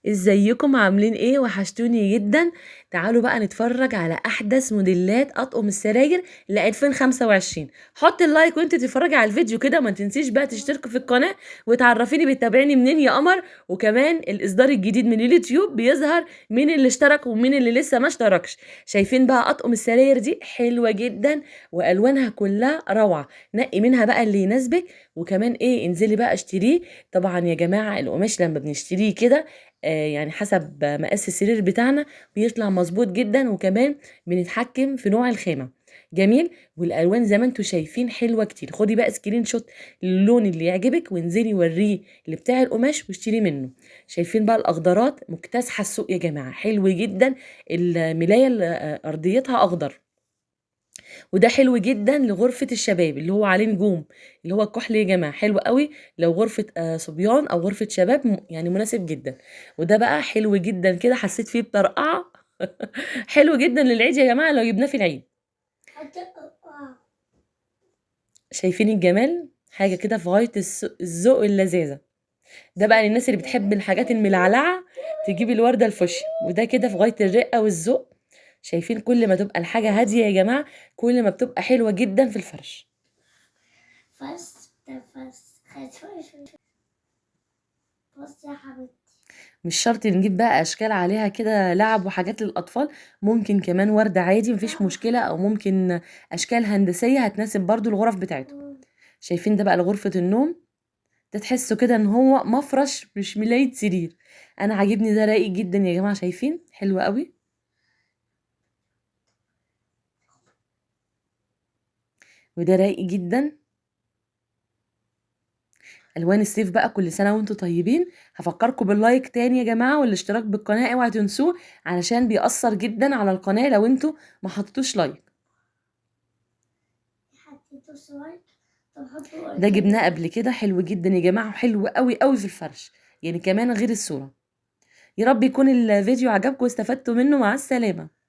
ازيكم عاملين ايه؟ وحشتوني جدا. تعالوا بقى نتفرج على احدث موديلات اطقم السراير ل 2025. حط اللايك وانت تتفرجي على الفيديو كده، ما تنسيش بقى تشتركوا في القناة وتعرفيني بتتابعيني منين يا قمر. وكمان الاصدار الجديد من اليوتيوب بيظهر مين اللي اشترك ومين اللي لسه ما اشتركش. شايفين بقى اطقم السراير دي حلوة جدا والوانها كلها روعة. نقي منها بقى اللي يناسبك، وكمان ايه انزلي بقى اشتريه. طبعا يا جماعة القماش لما بنشتريه كده يعني حسب مقاس السرير بتاعنا بيطلع مظبوط جدا، وكمان بنتحكم في نوع الخامة. جميل. والالوان زي ما انتم شايفين حلوه كتير. خدي بقى سكرين شوت للون اللي يعجبك وانزلي وريه اللي بتاع القماش واشتري منه. شايفين بقى الاخضرات مكتسحه السوق يا جماعه، حلو جدا. الملايه اللي ارضيتها اخضر، وده حلو جدا لغرفة الشباب اللي هو عليه نجوم، اللي هو الكحل يا جماعة، حلو قوي. لو غرفة صبيان او غرفة شباب يعني مناسب جدا. وده بقى حلو جدا كده، حسيت فيه بطرقعة. حلو جدا للعيد يا جماعة لو جبناه في العيد. شايفين الجمال؟ حاجة كده في غاية الذوق واللذاذة. ده بقى للناس اللي بتحب الحاجات الملعلعة تجيب الوردة الفوشيا، وده كده في غاية الرقة والذوق. شايفين كل ما تبقى الحاجة هادية يا جماعة كل ما بتبقى حلوة جدا في الفرش. بص يا حبيبتي، مش شرط نجيب بقى اشكال عليها كده لعب وحاجات للاطفال، ممكن كمان ورد عادي مفيش مشكله، او ممكن اشكال هندسيه هتناسب برضو الغرف بتاعتهم. شايفين ده بقى لغرفه النوم، ده تحسوا كده ان هو مفرش مش ملايه سرير. انا عاجبني ده رايق جدا يا جماعه، شايفين حلو قوي. وده رايق جدا. الوان الصيف بقى، كل سنه وانتم طيبين. هفكركم باللايك تاني يا جماعه والاشتراك بالقناه، اوعوا تنسوه علشان بيأثر جدا على القناه لو انتم ما حطيتوش لايك. ده جبناه قبل كده، حلو جدا يا جماعه، حلو قوي قوي في الفرش، يعني كمان غير الصوره. يا رب يكون الفيديو عجبكم واستفدتوا منه. مع السلامه.